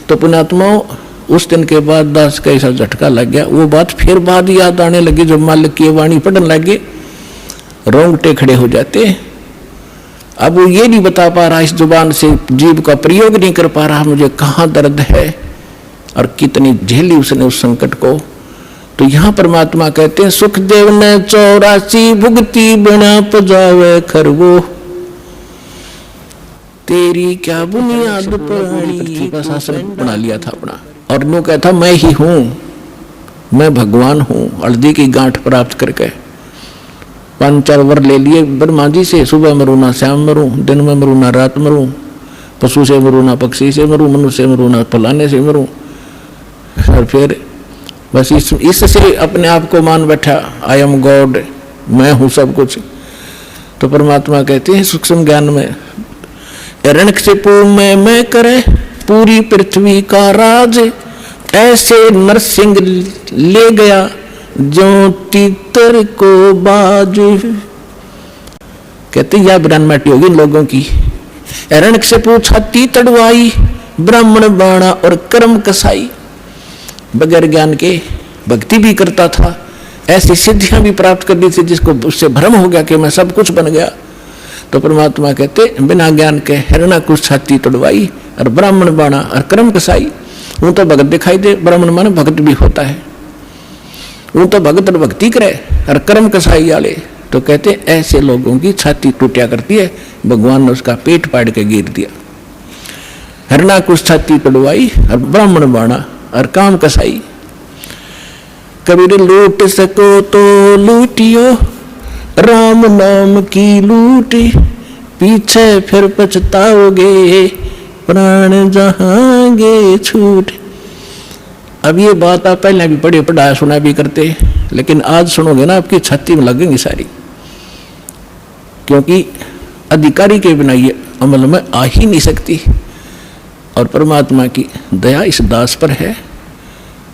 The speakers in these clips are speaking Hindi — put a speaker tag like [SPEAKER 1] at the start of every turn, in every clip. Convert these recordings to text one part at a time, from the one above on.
[SPEAKER 1] तो पुण्यात्माओं उस दिन के बाद दास का ऐसा झटका लग गया। वो बात फिर बाद याद आने लगी जब मालिक की वाणी पढ़ने लगे, रोंगटे खड़े हो जाते। अब वो ये नहीं बता पा रहा, इस जुबान से जीभ का प्रयोग नहीं कर पा रहा मुझे कहाँ दर्द है और कितनी झेली उसने उस संकट को। तो यहाँ परमात्मा कहते हैं सुखदेव ने 84 भुगती बिना पजावे खरगो, तेरी क्या बुनियाद पृथ्वी का शासन बना लिया था अपना। और नो कहता मैं ही हूं, मैं भगवान हूं। हल्दी की गांठ प्राप्त करके 5-4 वर ले लिए ब्रह्मा जी से, सुबह मरूं ना शाम मरूं, दिन में मरूं ना रात मरूं, पशु से मरूं ना पक्षी से मरूं, मनुष्य से मरूं ना फलाने से मरूं। और फिर बस इससे अपने आप को मान बैठा, आई एम गॉड, मैं हूं सब कुछ। तो परमात्मा कहते हैं सूक्ष्म ज्ञान में हिरण्यकशिपु में मैं करे पूरी पृथ्वी का राज, ऐसे नरसिंह ले गया जो तीतर को बाज। कहते यह ब्रह्माटी होगी इन लोगों की। हिरण्यकशिपु छाती तड़वाई, ब्राह्मण बाणा और कर्म कसाई। बगैर ज्ञान के भक्ति भी करता था, ऐसी सिद्धियां भी प्राप्त कर ली थी जिसको उससे भ्रम हो गया कि मैं सब कुछ बन गया। तो परमात्मा कहते बिना ज्ञान के हिरण्यकुश छाती तोड़वाई और ब्राह्मण बाणा और कर्म कसाई। वो तो भगत दिखाई दे, ब्राह्मण माने भगत भी होता है, वो तो भगत और भक्ति करे और कर्म कसाई वाले। तो कहते ऐसे लोगों की छाती टूटिया करती है, भगवान ने उसका पेट फाड़ के गिर दिया। हिरण्यकुश छाती तोड़वाई और ब्राह्मण बाणा और काम कसाई। कबीर लूट सको तो लूटियो, राम नाम की लूटी, पीछे फिर पछताओगे, प्राण जहांगे छूट। अब ये बात आप पहले भी पढ़े पढ़ाया सुना भी करते, लेकिन आज सुनोगे ना आपकी छाती में लगेंगी सारी, क्योंकि अधिकारी के बिना ये अमल में आ ही नहीं सकती। और परमात्मा की दया इस दास पर है।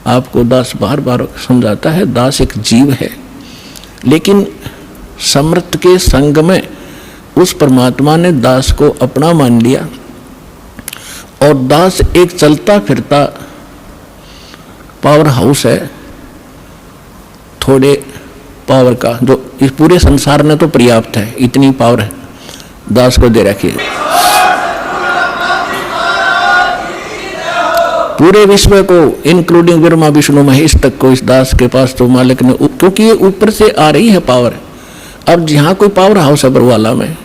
[SPEAKER 1] आपको दास बार बार समझाता है, दास एक जीव है, लेकिन समर्थ के संग में उस परमात्मा ने दास को अपना मान लिया। और दास एक चलता फिरता पावर हाउस है, थोड़े पावर का, जो इस पूरे संसार में तो पर्याप्त है, इतनी पावर है दास को दे रखी है। पूरे विश्व को इंक्लूडिंग ब्रह्मा विष्णु महेश तक को इस दास के पास तो मालिक ने, क्योंकि ये ऊपर से आ रही है पावर। अब जहाँ कोई पावर हाउस है बरवाला में,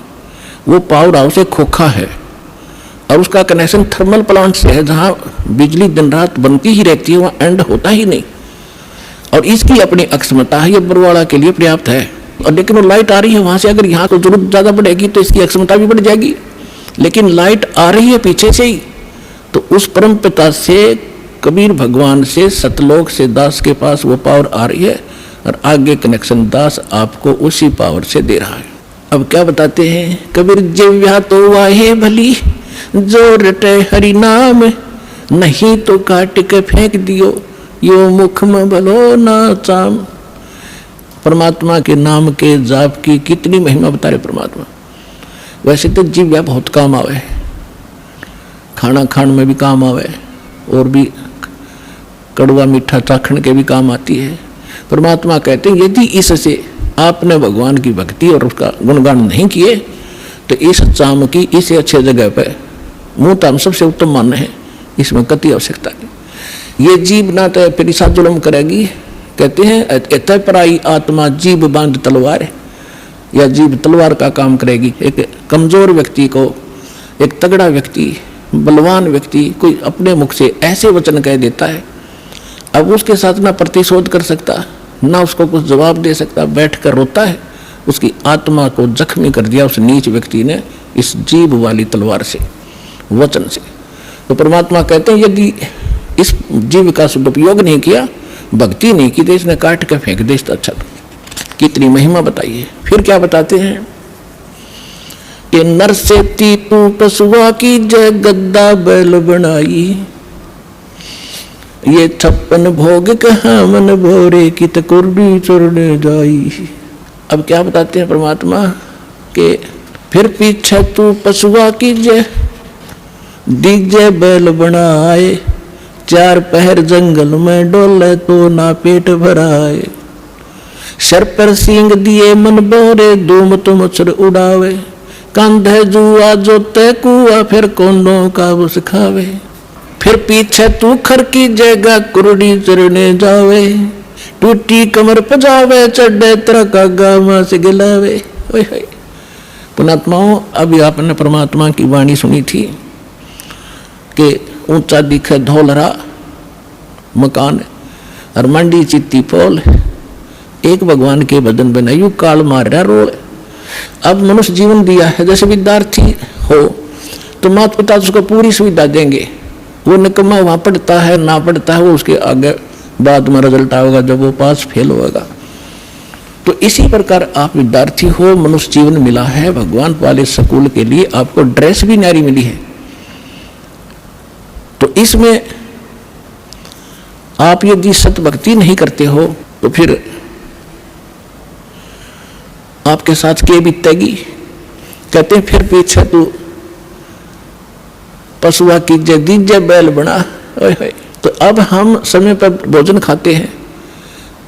[SPEAKER 1] वो पावर हाउस एक खोखा है और उसका कनेक्शन थर्मल प्लांट से है, जहाँ बिजली दिन रात बनती ही रहती है, वहाँ एंड होता ही नहीं। और इसकी अपनी अक्षमता है, ये बरवाला के लिए पर्याप्त है। और लेकिन वो लाइट आ रही है वहाँ से, अगर यहाँ को जरूरत ज़्यादा बढ़ेगी तो इसकी अक्षमता भी बढ़ जाएगी, लेकिन लाइट आ रही है पीछे से ही। तो उस परम पिता से, कबीर भगवान से, सतलोक से दास के पास वो पावर आ रही है और आगे कनेक्शन दास आपको उसी पावर से दे रहा है। अब क्या बताते हैं कबीर, जिव्या तो वाहे भली जो रटे हरि नाम, नहीं तो काट के फेंक दियो यो मुख में भलो ना चाम। परमात्मा के नाम के जाप की कितनी महिमा बता रहे परमात्मा। वैसे तो जिव्या बहुत काम आवे, खाना खान में भी काम आवे, और भी कड़वा मीठा चाखण के भी काम आती है। परमात्मा कहते हैं यदि इससे आपने भगवान की भक्ति और उसका गुणगान नहीं किए तो इस चाम की इसे अच्छे जगह पे मुँह ताम सबसे उत्तम मानना है, इसमें कति आवश्यकता नहीं। ये जीव ना तो फिर ईसा जुल्म करेगी। कहते हैं एतय पराई आत्मा जीव बांध तलवार, या जीव तलवार का काम करेगी। एक कमजोर व्यक्ति को एक तगड़ा व्यक्ति, बलवान व्यक्ति कोई अपने मुख से ऐसे वचन कह देता है, अब उसके साथ ना प्रतिशोध कर सकता, ना उसको कुछ जवाब दे सकता, बैठ कर रोता है। उसकी आत्मा को जख्मी कर दिया उस नीच व्यक्ति ने इस जीव वाली तलवार से, वचन से। तो परमात्मा कहते हैं यदि इस जीव का सदुपयोग नहीं किया, भक्ति नहीं की, तो इसने काट के फेंक दे। अच्छा, कितनी महिमा बताइए। फिर क्या बताते हैं कि नर से तीतू पशुआ की जय गद्दा बैल बनाई, ये 56 भोग कहाँ मन भोरे की तकुर्डी चुरने जाई। अब क्या बताते हैं परमात्मा के, फिर पीछे तू पशुआ की जय दीजे बैल बनाए, चार पहर जंगल में डोले तो ना पेट भराए, सर पर सींग दिए मन बोरे धूम तो मच्छर उड़ावे, कंधे जुआ जोते कुआ फिर कोंडों का उस खावे, फिर पीछे तू खर की जगह कुरडी चरने जावे, टूटी कमर पजावे चढ़े तेरा कागा मां से गिलावे। पुणात्माओं, अभी आपने परमात्मा की वाणी सुनी थी कि ऊंचा दिखे धौलरा मकान और मंडी चित्ती पोल, एक भगवान के बदन बना यू काल मार रहा रोल। अब मनुष्य जीवन दिया है, जैसे विद्यार्थी हो तो माता पिता उसको पूरी सुविधा देंगे, वो निकम्मा वहां पढ़ता है ना पढ़ता है वो उसके आगे बाद में रिजल्ट आएगा जब वो पास फेल होगा। तो इसी प्रकार आप विद्यार्थी हो, मनुष्य जीवन मिला है भगवान वाले स्कूल के लिए, आपको ड्रेस भी न्यारी मिली है, तो इसमें आप यदि सत भक्ति नहीं करते हो तो फिर आपके साथ के बीतेगी। कहते हैं फिर पीछे तू पशुआ कीजे दीजे बैल बना। तो अब हम समय पर भोजन खाते हैं,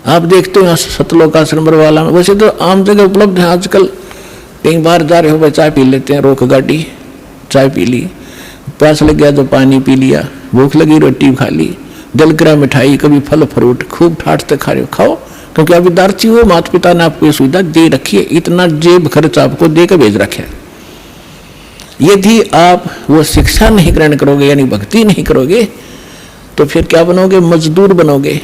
[SPEAKER 1] आप देखते हो सतलोक आश्रम वाला में, वैसे तो आम जगह उपलब्ध है आजकल, कहीं बाहर जा रहे हो चाय पी लेते हैं, रोक गाड़ी चाय पी ली, प्यास लग गया तो पानी पी लिया, भूख लगी रोटी खा ली, जलकरा मिठाई कभी फल फ्रूट खूब ठाटते खा रहे हो, खाओ, क्योंकि आप विद्यार्थी हो, माता पिता ने आपको ये सुविधा दे रखी है, इतना जेब खर्च आपको दे के भेज रखे। यदि आप वो शिक्षा नहीं ग्रहण करोगे यानी भक्ति नहीं करोगे तो फिर क्या बनोगे? मजदूर बनोगे।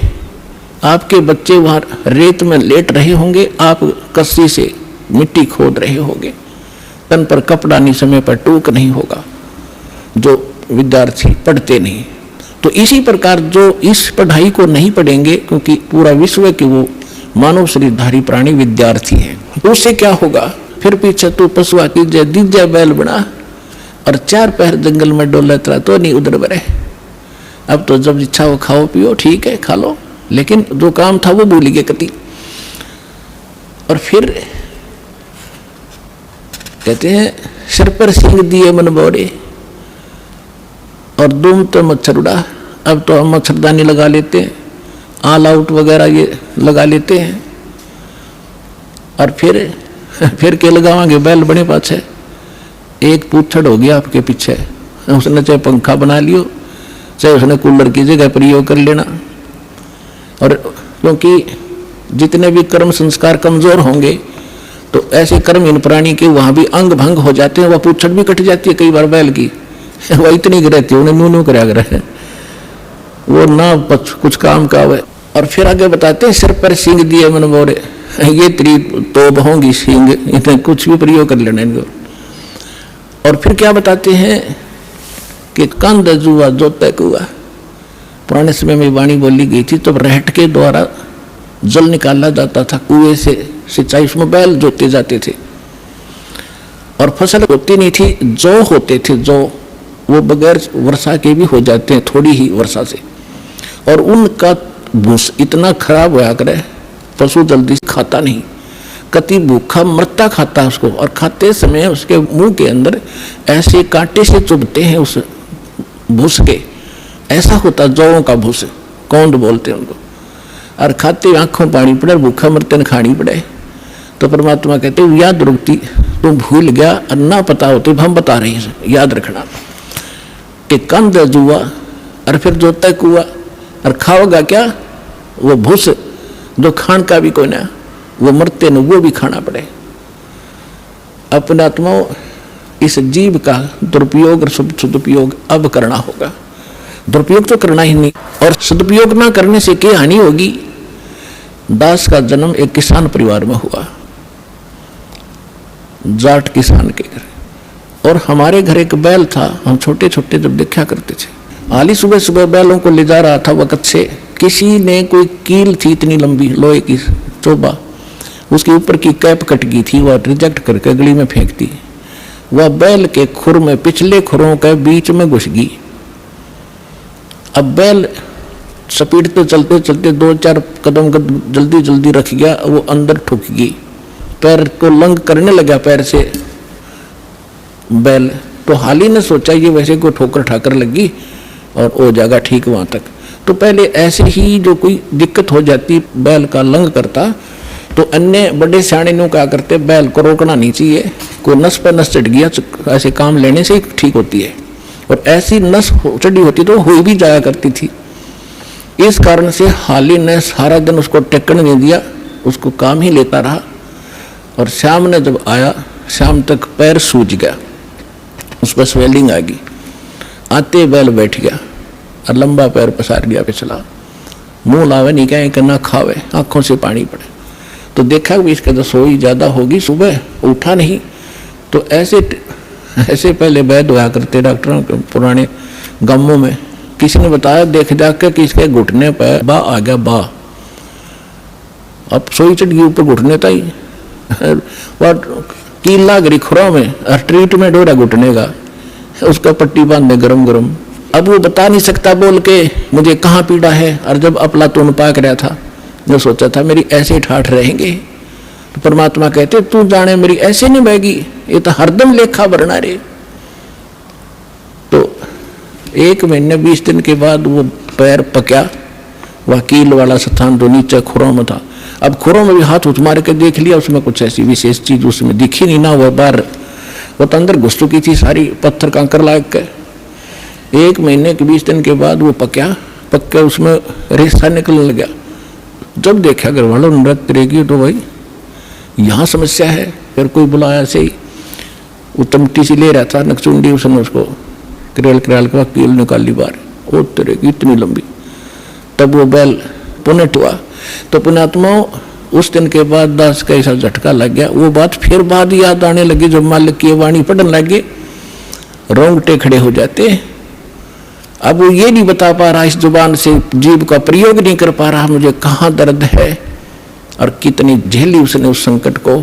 [SPEAKER 1] आपके बच्चे वहां रेत में लेट रहे होंगे, आप कस्सी से मिट्टी खोद रहे होंगे, तन पर कपड़ा नहीं समय पर टूक नहीं होगा, जो विद्यार्थी पढ़ते नहीं। तो इसी प्रकार जो इस पढ़ाई को नहीं पढ़ेंगे, क्योंकि पूरा विश्व के वो मानव शरीरधारी प्राणी विद्यार्थी है, उससे क्या होगा? फिर पीछे तू पशुआ की जय दीजय बैल बना और चार पैर जंगल में डोले तरा तो नहीं उधर बरे। अब तो जब इच्छा हो खाओ पियो, ठीक है खा लो, लेकिन जो काम था वो भूल गए कति। और फिर कहते हैं सिर पर सींग दिए मन बोरे और दुम तो मच्छर उड़ा। अब तो हम मच्छरदानी लगा लेते हैं, ऑल आउट वगैरह ये लगा लेते हैं, और फिर के लगावांगे बैल बने पाछे। एक पूछड़ हो गया आपके पीछे, उसने चाहे पंखा बना लियो, चाहे उसने कूलर की जगह प्रयोग कर लेना। और क्योंकि जितने भी कर्म संस्कार कमजोर होंगे तो ऐसे कर्महीन प्राणी के वहां भी अंग भंग हो जाते हैं, वह पूछड़ भी कट जाती है कई बार बैल की, वह इतनी रहती है, उन्हें नूनू कराया है, वो ना कुछ काम का हुआ। और फिर आगे बताते हैं सिर पर सींग दिए मन बोरे, ये तेरी तोब होंगी सींग, इन्हें कुछ भी प्रयोग कर लेना इनको। और फिर क्या बताते हैं कि कंद जुआ जोते कुआ। पुराने समय में वाणी बोली गई थी, तो रहट के द्वारा जल निकाला जाता था कुएं से, सिंचाई उसमें बैल जोते जाते थे, और फसल होती नहीं थी, जौ होते थे, जौ वो बगैर वर्षा के भी हो जाते हैं, थोड़ी ही वर्षा से, और उनका भूस इतना खराब होया करे, पशु जल्दी खाता नहीं, कति भूखा मरता खाता उसको, और खाते समय उसके मुंह के अंदर ऐसे कांटे से चुभते हैं उस भूस के, ऐसा होता जौओं का भूस, कौंद बोलते हैं उनको, और खाते आंखों पानी पड़े, भूखा मरते न खानी पड़े। तो परमात्मा कहते याद रुकती, तुम भूल गया और ना पता होती, हम बता रहे हैं, याद रखना कि कंद जुआ और फिर जोता कुआ, और खाओगा क्या? वो भूस जो खान का भी कोई ना, वो मरते न वो भी खाना पड़े। अपने आत्मा इस जीव का दुरुपयोग और सदुपयोग अब करना होगा। दुरुपयोग तो करना ही नहीं, और सदुपयोग ना करने से क्या हानि होगी? दास का जन्म एक किसान परिवार में हुआ, जाट किसान के घर, और हमारे घर एक बैल था, हम छोटे छोटे जब देखा करते थे, आली सुबह सुबह बैलों को ले जा रहा था, वक्त से किसी ने कोई कील थी इतनी लंबी लोहे की चोबा, उसके ऊपर की कैप कट गई थी, वह रिजेक्ट करके गली में फेंक दी, वह बैल के खुर में पिछले खुरों के बीच में घुस गई। अब बैल स्पीड पे चलते चलते 2-4 कदम जल्दी जल्दी रख गया, वो अंदर ठुक गई, पैर को लंग करने लगा पैर से बैल, तो हाल ही ने सोचा ये वैसे कोई ठोकर ठाकर लगी, और हो जाएगा ठीक वहां तक। तो पहले ऐसे ही जो कोई दिक्कत हो जाती बैल का लंग करता तो अन्य बड़े सियाणे नु क्या करते, बैल को रोकना नहीं चाहिए, कोई नस पर नस चढ़ गया ऐसे काम लेने से ठीक होती है, और ऐसी नस चढ़ी होती तो हो भी जाया करती थी। इस कारण से हाली ने सारा दिन उसको टेकन नहीं दिया, उसको काम ही लेता रहा। और शाम ने जब आया, शाम तक पैर सूज गया, उस पर स्वेलिंग आ गई। आते बैल बैठ गया और लंबा पैर पसार गया पिछला, मुंह लावे नहीं कहें कि ना खावे, आंखों से पानी पड़े। तो देखा कि इसके तो सोई ज्यादा होगी, सुबह उठा नहीं। तो ऐसे पहले वैद्य हुआ करते डॉक्टरों के पुराने गांवों में। किसी ने बताया देख जाकर कि इसके घुटने पर बा आ गया, बा अब सोई चढ़ गई ऊपर घुटने तई कील लाग रही खुरा में, ट्रीटमेंट हो रहा घुटने का, उसका पट्टी बांधने गरम गरम। अब वो बता नहीं सकता बोल के मुझे कहाँ पीड़ा है। और जब अफलातून पाक रहा था, जो सोचा था मेरी ऐसे ठाठ रहेंगे, तो परमात्मा कहते तू जाने मेरी ऐसे नहीं बहेगी, ये तो हरदम लेखा भरना रे। तो 1 महीने 20 दिन के बाद वो पैर पक्या, वकील वाला स्थान जो नीचे खुरों में था। अब खुरों में भी हाथ उठ मार के देख लिया, उसमें कुछ ऐसी विशेष चीज उसमें दिखी नहीं ना, वह बाहर वो तो अंदर घुस चुकी थी सारी, पत्थर कंकर लाग के। 1 महीने के 20 दिन के बाद वो पक के उसमें रेसा निकलने लगा। जब देखा घर वालों नृत्य रहेगी तो भाई यहाँ समस्या है। फिर कोई बुलाया से ही वो तमटी सी ले रहा था नकचुंडी, उसने उसको करेल के वकील निकाली बाहर, वो तरेगी इतनी लंबी। तब वो बैल पुनट हुआ। तो पुणात्मा उस दिन के बाद दास का ऐसा झटका लग गया। वो बात फिर बाद याद आने लगी, जब मालिक की वाणी पढ़ने लगे, रोंगटे खड़े हो जाते। अब वो ये नहीं बता पा रहा, इस जुबान से जीभ का प्रयोग नहीं कर पा रहा, मुझे कहाँ दर्द है और कितनी झेली उसने उस संकट को।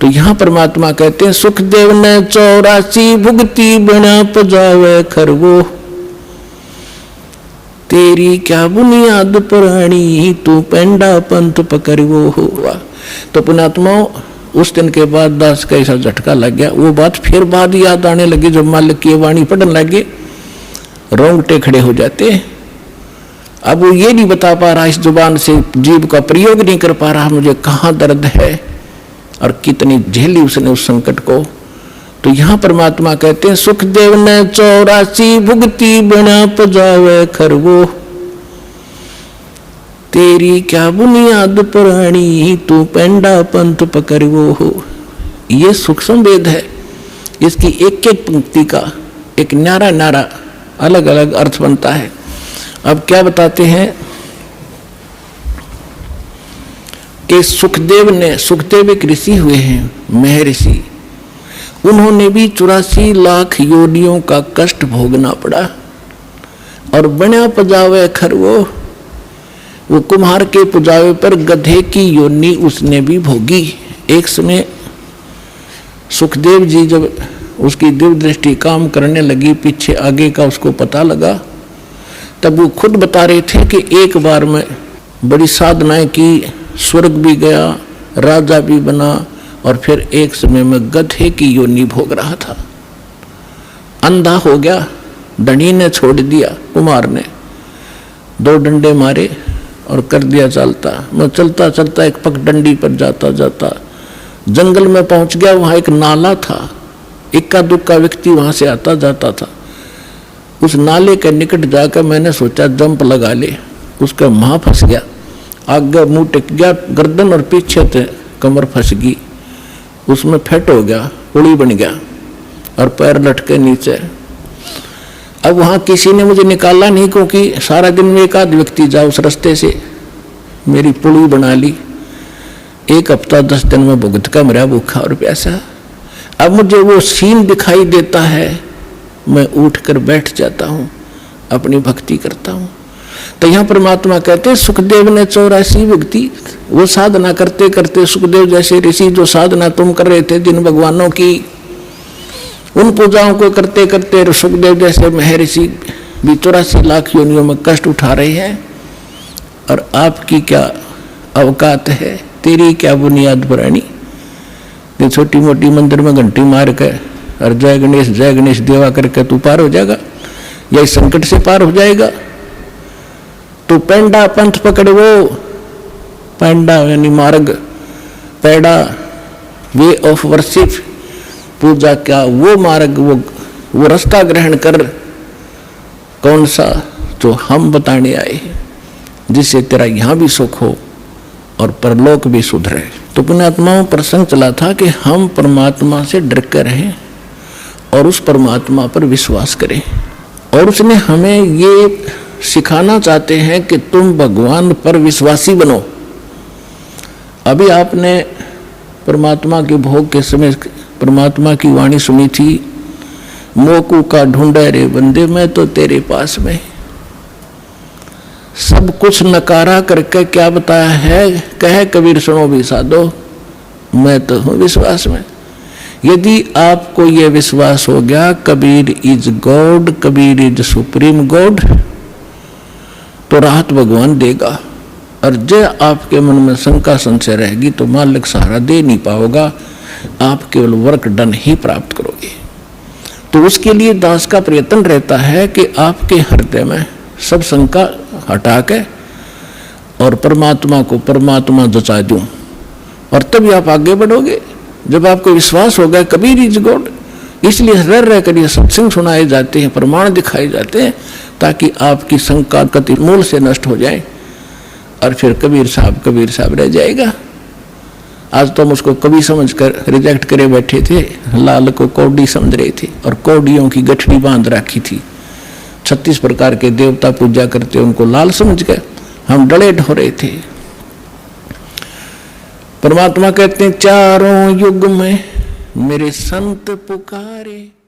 [SPEAKER 1] तो यहाँ परमात्मा कहते हैं सुखदेव ने 84 भुगती बिना पजावे खरगो, तेरी क्या बुनियाद पुरानी तू पेंडा पंथ पकड़वो हुआ। तो पुणात्मा उस दिन के बाद दास का ऐसा झटका लग गया। वो बात फिर बाद याद आने लगी, जब मालिक की वाणी पढ़ने लगे, रोंगटे खड़े हो जाते। अब वो ये नहीं बता पा रहा, इस जुबान से जीभ का प्रयोग नहीं कर पा रहा, मुझे कहाँ दर्द है और कितनी झेली उसने उस संकट को। तो यहाँ परमात्मा कहते हैं सुखदेव ने 84 भुगती बिना पजावे खरगो, तेरी क्या बुनियाद पुरानी तू पेंडा पंथ पकड़वो हो। ये सूक्ष्म वेद है, इसकी एक एक पंक्ति का एक न्यारा न्यारा अलग अलग अर्थ बनता है। अब क्या बताते हैं कि सुखदेव एक ऋषि हुए हैं, महर्षि। उन्होंने भी 84 लाख योनियों का कष्ट भोगना पड़ा और बना पजावे खरगो, वो कुम्हार के पुजावे पर गधे की योनि उसने भी भोगी। एक समय सुखदेव जी जब उसकी दिव्य दृष्टि काम करने लगी, पीछे आगे का उसको पता लगा, तब वो खुद बता रहे थे कि एक बार में बड़ी साधनाएं की, स्वर्ग भी गया, राजा भी बना, और फिर एक समय में गधे की योनि भोग रहा था। अंधा हो गया, डंडी ने छोड़ दिया, कुमार ने 2 डंडे मारे और कर दिया चलता। मैं चलता चलता एक पगडंडी पर जाता जाता जंगल में पहुंच गया। वहां एक नाला था, इक्का दुक्का व्यक्ति वहां से आता जाता था। उस नाले के निकट जाकर मैंने सोचा जंप लगा ले, उसका मुंह फंस गया, आगे मुंह टिक गया, गर्दन और पीछे से कमर फंस गई, उसमें फेट हो गया, पुड़ी बन गया और पैर लटके नीचे। अब वहां किसी ने मुझे निकाला नहीं, क्योंकि सारा दिन में एक आध व्यक्ति जा उस रास्ते से, मेरी पुड़ी बना ली। 1 हफ्ता 10 दिन में भुगत का मेरा भूखा और प्यासा। अब मुझे वो सीन दिखाई देता है, मैं उठकर बैठ जाता हूँ, अपनी भक्ति करता हूँ। तो यहाँ परमात्मा कहते हैं सुखदेव ने 84 भुगती, वो साधना करते करते सुखदेव जैसे ऋषि जो साधना तुम कर रहे थे जिन भगवानों की, उन पूजाओं को करते करते सुखदेव जैसे महर्षि भी 84 लाख योनियों में कष्ट उठा रहे हैं। और आपकी क्या अवकात है, तेरी क्या बुनियाद पुरानी। ये छोटी मोटी मंदिर में घंटी मार के और जय गणेश देवा करके तू पार हो जाएगा। या इस संकट से पार हो जाएगा। तो पेंडा पंथ पकड़े, वो पेंडा यानी मार्ग, पैडा वे ऑफ वर्शिप, पूजा का वो मार्ग, वो रास्ता ग्रहण कर। कौन सा? जो हम बताने आए हैं, जिससे तेरा यहां भी सुख हो और परलोक भी सुधरे। तो पुण्यात्माओं प्रसंग चला था कि हम परमात्मा से डर कर रहें और उस परमात्मा पर विश्वास करें। और उसने हमें ये सिखाना चाहते हैं कि तुम भगवान पर विश्वासी बनो। अभी आपने परमात्मा के भोग के समय परमात्मा की वाणी सुनी थी, मोकू का ढूंढे रे बंदे, मैं तो तेरे पास में। सब कुछ नकारा करके क्या बताया है? कहे कबीर सुनो भी साधो, मैं तो हूं विश्वास में। यदि आपको यह विश्वास हो गया Kabir is God, Kabir is supreme God, तो राहत भगवान देगा। और जो आपके मन में शंका संशय रहेगी तो मालिक सहारा दे नहीं पाओगा, आप केवल वर्क डन ही प्राप्त करोगे। तो उसके लिए दास का प्रयत्न रहता है कि आपके हृदय में सब शंका हटा के और परमात्मा को परमात्मा जचा दूं, और तभी आप आगे बढ़ोगे। जब आपको विश्वास होगा कबीर इज गॉड, इसलिए रह कर ये सत्संग सुनाए जाते हैं, प्रमाण दिखाए जाते हैं, ताकि आपकी शंका कति मूल से नष्ट हो जाए और फिर कबीर साहब रह जाएगा। आज तो हम उसको कवि समझकर रिजेक्ट करे बैठे थे, लाल को कौड़ी समझ रहे थे और कौड़ियों की गठड़ी बांध रखी थी। 36 प्रकार के देवता पूजा करते, उनको लाल समझ गए, हम डले हो रहे थे। परमात्मा कहते हैं चारों युग में मेरे संत पुकारे।